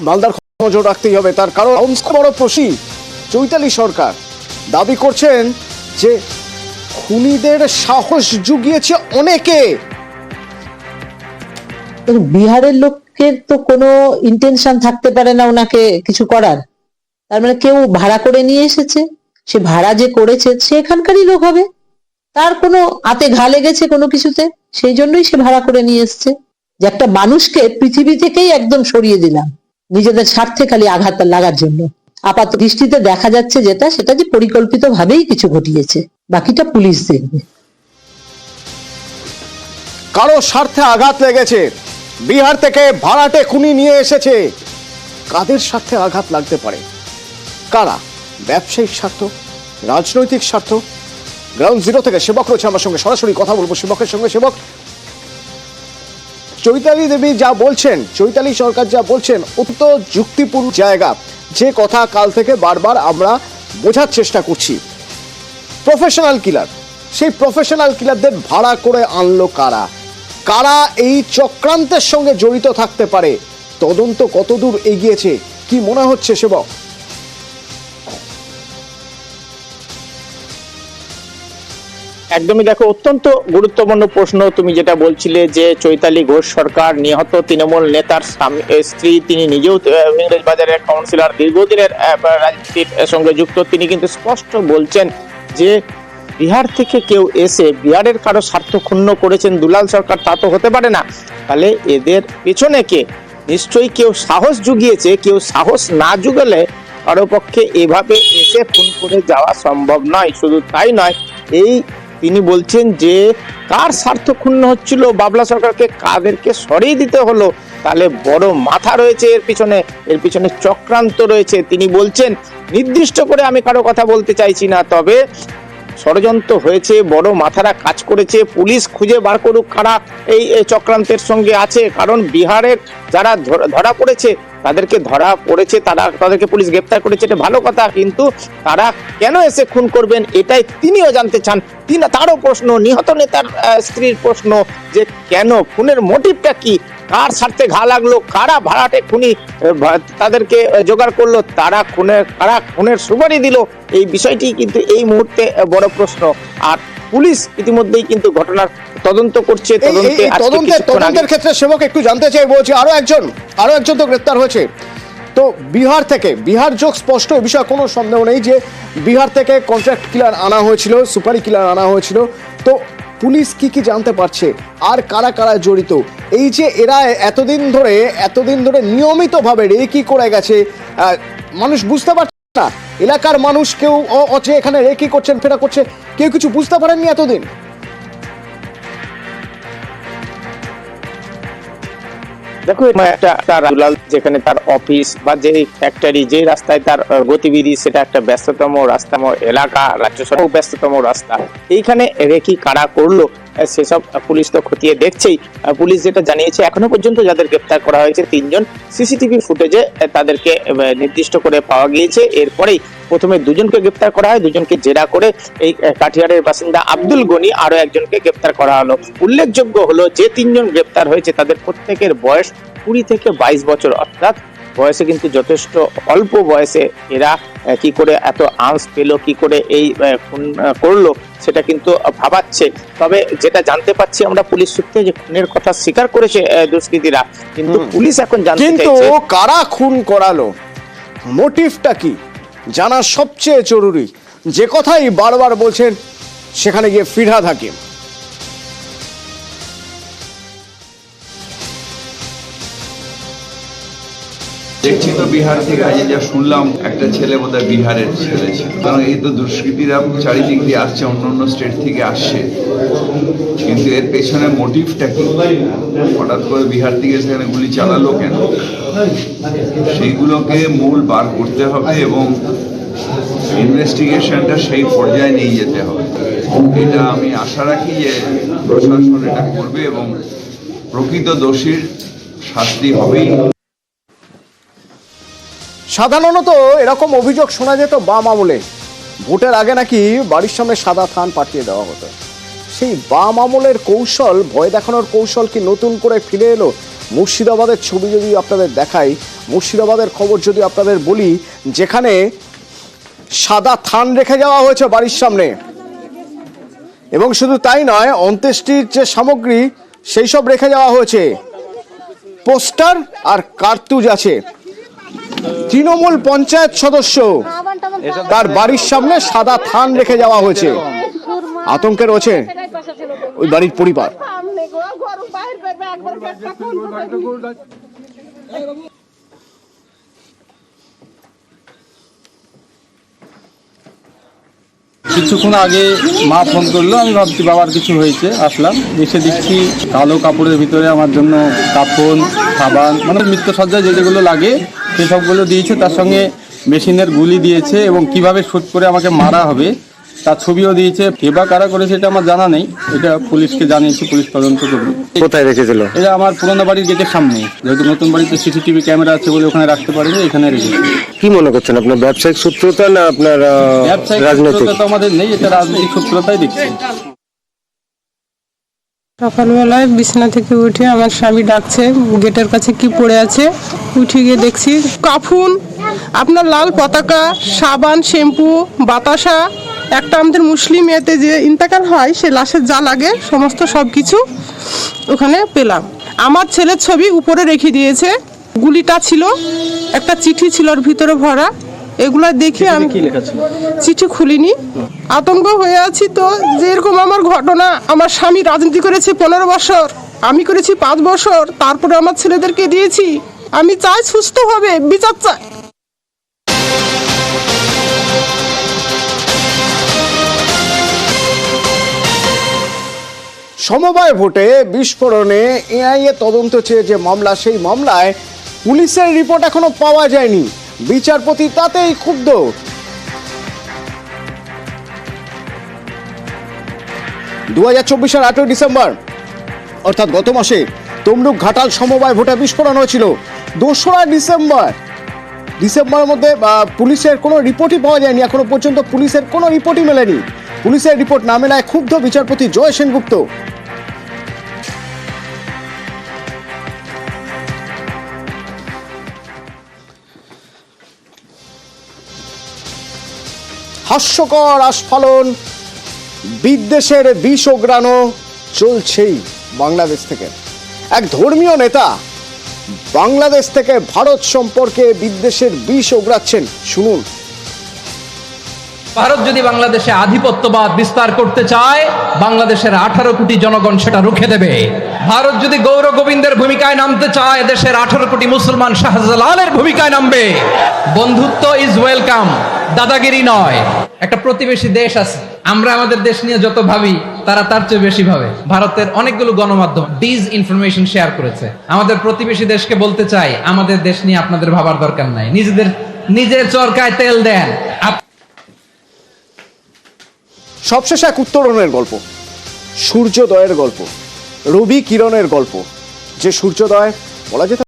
মালদার নজর রাখতেই হবে, তার কারণ বড় প্রসী চৈতালি সরকার দাবি করছেন যে খুনিদের সাহস জুগিয়েছে অনেকে। বিহারের লোকের তো কোনো ইন্টেনশন থাকতে পারে না ওনাকে কিছু করার। তার মানে কেউ ভাড়া করে নিয়ে এসেছে, সে ভাড়া যে করেছে সে এখানকারই লোক হবে, তার কোনো হাতে ঘা লেগেছে কোনো কিছুতে, সেই জন্যই সে ভাড়া করে নিয়ে এসছে। যে একটা মানুষকে পৃথিবী থেকেই একদম সরিয়ে দিলাম নিজেদের স্বার্থে খালি আঘাত লাগার জন্য। আপাত দৃষ্টিতে দেখা যাচ্ছে সেটা যে পরিকল্পিত ভাবেই কিছু ঘটিয়েছে, বাকিটা পুলিশ দেখবে। কারো স্বার্থে আঘাত লেগেছে, বিহার থেকে ভাড়াটে খুনি নিয়ে এসেছে। কাদের স্বার্থে আঘাত লাগতে পারে? কারা? ব্যবসায়িক স্বার্থ, রাজনৈতিক স্বার্থ? গ্রাউন্ড জিরো থেকে সেবক রয়েছে আমার সঙ্গে, সরাসরি কথা বলবো সেবকের সঙ্গে। সেবক, চৈতালি দেবী যা বলছেন, চৈতালি সরকার যা বলছেন অত্যন্ত যুক্তিপূর্ণ জায়গা, যে কথা কাল থেকে বারবার আমরা বোঝার চেষ্টা করছি। প্রফেশনাল কিলার, সেই প্রফেশনাল কিলারদের ভাড়া করে আনলো কারা? কারা এই চক্রান্তের সঙ্গে জড়িত থাকতে পারে? তদন্ত কতদূর এগিয়েছে কি মনে হচ্ছে সেবক? একদমই, দেখো, অত্যন্ত গুরুত্বপূর্ণ প্রশ্ন তুমি যেটা বলছিলে যে চৈতালি ঘোষ সরকার নিহত তৃণমূল নেতার স্ত্রী, তিনি নিজেও ইংরেজবাজারের কাউন্সিলর, দীর্ঘদিনের রাজনীতির সঙ্গে যুক্ত। তিনি কিন্তু স্পষ্ট বলছেন যে বিহার থেকে কেউ এসে বিহারের কারো স্বার্থ ক্ষুণ্ণ করেছেন দুলাল সরকার, তা তো হতে পারে না। তাহলে এদের পেছনে কে? নিশ্চয়ই কেউ সাহস জুগিয়েছে। কেউ সাহস না জুগলে কারো পক্ষে এভাবে এসে খুন করে যাওয়া সম্ভব নয়। শুধু তাই নয়, এই তিনি বলছেন যে কার স্বার্থ ক্ষুণ্ণ হচ্ছিল, বাবলা সরকারকে কাদেরকে সরিয়ে দিতে হলো, তাহলে বড় মাথা রয়েছে এর পিছনে চক্রান্ত রয়েছে। তিনি বলছেন নির্দিষ্ট করে আমি কারো কথা বলতে চাইছি না, তবে ষড়যন্ত্র হয়েছে, বড় মাথারা কাজ করেছে। পুলিশ খুঁজে বার করুক কারা এই চক্রান্তের সঙ্গে আছে, কারণ বিহারের যারা ধরা পড়েছে তাদেরকে পুলিশ গ্রেপ্তার করেছে, এটা ভালো কথা, কিন্তু তারা কেন এসে খুন করবেন এটাই তিনিও জানতে চান। তারও প্রশ্ন, নিহত নেতার স্ত্রীর প্রশ্ন যে কেন, খুনের মোটিভটা কি, কার স্বার্থে ঘা লাগলো, কারা ভাড়াটে খুনি তাদেরকে জোগাড় করলো, কারা খুনের সুপারি দিল, এই বিষয়টি কিন্তু এই মুহূর্তে বড় প্রশ্ন। আর পুলিশ ইতিমধ্যেই কিন্তু ঘটনার তদন্ত করছে। তদন্তের ক্ষেত্রে সেবক একটু জানতে চাইবো যে আরো একজন তো গ্রেপ্তার হয়েছে, তো বিহার যোগ স্পষ্ট, এ বিষয়ে কোনো সন্দেহ নেই যে বিহার থেকে কন্ট্রাক্ট কিলার আনা হয়েছিল, সুপারি কিলার আনা হয়েছিল। তো পুলিশ কি জানতে পারছে আর কারা কারা জড়িত? এই যে এরা এতদিন ধরে নিয়মিতভাবে রেকি করে গেছে, মানুষ বুঝতে পারছে না, এলাকার মানুষ কেউ এখানে রেকি করছেন, ফেরা করছে, কেউ কিছু বুঝতে পারেননি এতদিন। দেখো, দুলাল যেখানে তার অফিস বা যে ফ্যাক্টরি, যে রাস্তায় তার গতিবিধি, সেটা একটা ব্যস্ততম রাস্তা, এলাকা, রাজ্য সড়ক ব্যস্ততম রাস্তা। এইখানে রেকি কারা করলো সেসব পুলিশ তো খতিয়ে দেখছেই। পুলিশ যেটা জানিয়েছে, এখনো পর্যন্ত যাদের গ্রেপ্তার করা হয়েছে 3 জন সিসিটিভি ফুটেজে তাদেরকে নির্দিষ্ট করে পাওয়া গিয়েছে। এরপরেই প্রথমে 2 জনকে গ্রেপ্তার করা হয়, 2 জনকে জেরা করে এই কাঠিয়ারের বাসিন্দা আব্দুল গনি আরো একজনকে গ্রেপ্তার করা হলো। উল্লেখযোগ্য হলো যে 3 জন গ্রেপ্তার হয়েছে তাদের প্রত্যেকের বয়স 20 থেকে 22 বছর, অর্থাৎ বয়সে কিন্তু যথেষ্ট অল্প বয়সে এরা কি করে এত আঁচ পেল, কি করে এই খুন করলো, সেটা কিন্তু ভাবাচ্ছে। তবে যেটা জানতে পাচ্ছি আমরা পুলিশ সূত্রে, যে খুনের কথা স্বীকার করেছে দুষ্কৃতীরা, কিন্তু পুলিশ এখন জানতে চাইছে কিন্তু কারা খুন করালো, মোটিভটা কি জানা সবচেয়ে জরুরি। যে কথাই বারবার বলছেন সেখানে গিয়ে ফিরহাদ হাকিম। দেখছি তো বিহার থেকে আজ যা শুনলাম, একটা ছেলে বোধহয় বিহারের ছেলে ছিল, কারণ এই তো দুষ্কৃতীরা চারিদিক দিয়ে আসছে, অন্য স্টেট থেকে আসছে, কিন্তু এর পেছনে মোটিভটা কি? হঠাৎ করে বিহার থেকে সেখানে গুলি চালালো কেন? সেইগুলোকে মূল বার করতে হবে এবং ইনভেস্টিগেশনটা সেই পর্যায়ে নিয়ে যেতে হবে। এটা আমি আশা রাখি যে প্রশাসন এটা করবে এবং প্রকৃত দোষীর শাস্তি হবেই। সাধারণত এরকম অভিযোগ শোনা যেত বাম আমলে, ভোটের আগে নাকি বাড়ির সামনে সাদা থান পাঠিয়ে দেওয়া হতো। সেই বাম আমলের কৌশল, ভয় দেখানোর কৌশল কি নতুন করে ফিরে এলো? মুর্শিদাবাদের ছবি যদি আপনাদের দেখাই, মুর্শিদাবাদের খবর যদি আপনাদের বলি, যেখানে সাদা থান রেখে যাওয়া হয়েছে বাড়ির সামনে, এবং শুধু তাই নয়, অন্ত্যেষ্টির যে সামগ্রী সেই সব রেখে যাওয়া হয়েছে, পোস্টার আর কার্তুজ আছে। তৃণমূল পঞ্চায়েত সদস্য, তার বাড়ির সামনে সাদা থান রেখে যাওয়া হয়েছে। আতঙ্কে রয়েছে ওই বাড়ির পরিবার। কিছুক্ষণ আগে মা ফোন করলো, আমি ভাবছি বাবার কিছু হয়েছে, আসলাম, এসে দেখছি কালো কাপড়ের ভিতরে আমার জন্য কাফন, সাবান, মানে মৃত্যুসজ্জায় যেগুলো লাগে সেসবগুলো দিয়েছে, তার সঙ্গে মেশিনের গুলি দিয়েছে এবং কিভাবে শুট করে আমাকে মারা হবে তার ছবিও দিয়েছে। কে বা কারা করেছে এটা আমার জানা নেই, এটা পুলিশকে জানিয়েছি, পুলিশ তদন্ত করবে। কোথায় রেখেছিল? এটা আমার পুরোনো বাড়ির গেটের সামনে, যেহেতু নতুন বাড়িতে সিসিটিভি ক্যামেরা আছে বলে ওখানে রাখতে পারিনি, এখানে রেখেছি। কি মনে করছেন, আপনার ব্যবসায়িক সূত্রতা না আপনার ব্যবসায়িক রাজনৈতিক? সূত্রতা তো আমাদের নেই, এটা রাজনৈতিক সূত্রতাই দেখছি। সকালবেলায় বিছানা থেকে উঠে আমার স্বামী ডাকছে, গেটের কাছে কি পড়ে আছে, উঠে গিয়ে দেখছি কাফুন, আপনার লাল পতাকা, সাবান, শ্যাম্পু, বাতাসা, একটা আমাদের মুসলিম এতে যে ইন্তেকাল হয় সে লাশের যা লাগে সমস্ত সব কিছু ওখানে পেলাম। আমার ছেলের ছবি উপরে রেখে দিয়েছে, গুলিটা ছিল, একটা চিঠি ছিল ওর ভিতরে ভরা। এগুলো দেখে আমি চিঠি খুলিনি, আতঙ্ক হয়ে আছি। তো যেরকম আমার ঘটনা, আমার স্বামী রাজনীতি করেছে 15 বছর, আমি করেছি 5 বছর, তারপরে আমার ছেলেদেরকে দিয়েছি। আমি চাই সুস্থ হবে, বিচার চাই। সমবায় ভোটে বিস্ফোরণে এনআইএ তদন্ত চেয়ে যে মামলা, সেই মামলায় পুলিশের রিপোর্ট এখনো পাওয়া যায়নি। বিচারপতি তাতেই ক্ষুব্ধ। 2024 8 ডিসেম্বর, অর্থাৎ গত মাসে তমলুক ঘাটাল সমবায় ভোটে বিস্ফোরণ হয়েছিল। 2রা ডিসেম্বরের মধ্যে পুলিশের কোনো রিপোর্টই পাওয়া যায়নি। এখনো পর্যন্ত পুলিশের কোনো রিপোর্টই মেলেনি। পুলিশের রিপোর্ট না মেলায় ক্ষুব্ধ বিচারপতি জয় সেনগুপ্ত। হাস্যকর আস্ফালন, বিদ্বেষের বিষ ওগ্রানো চলছেই বাংলাদেশ থেকে। এক ধর্মীয় নেতা বাংলাদেশ থেকে ভারত সম্পর্কে বিদ্বেষের বিষ ওগরাচ্ছেন, শুনুন। ভারত যদি বাংলাদেশে আধিপত্যবাদ বিস্তার করতে চায়, বাংলাদেশের 18 কোটি জনগণ সেটা রুখে দেবে। ভারত যদি গৌর গোবিন্দের ভূমিকায় নামতে চায়, দেশের 18 কোটি মুসলমান শাহজালালের ভূমিকায় নামবে। বন্ধুত্ব ইজ ওয়েলকাম, দাদাগিরি নয়। একটা প্রতিবেশী দেশ আছে, আমরা আমাদের দেশ নিয়ে যত ভাবি তারা তার চেয়ে বেশি ভাবে। ভারতের অনেকগুলো গণমাধ্যম ডিস ইনফরমেশন শেয়ার করেছে। আমাদের প্রতিবেশী দেশকে বলতে চাই, আমাদের দেশ নিয়ে আপনাদের ভাবার দরকার নাই, নিজের চরকায় তেল দেন। সবশেষে এক উত্তরণের গল্প, সূর্যোদয়ের গল্প, রবি কিরণের গল্প। যে সূর্যোদয় বলা যেতে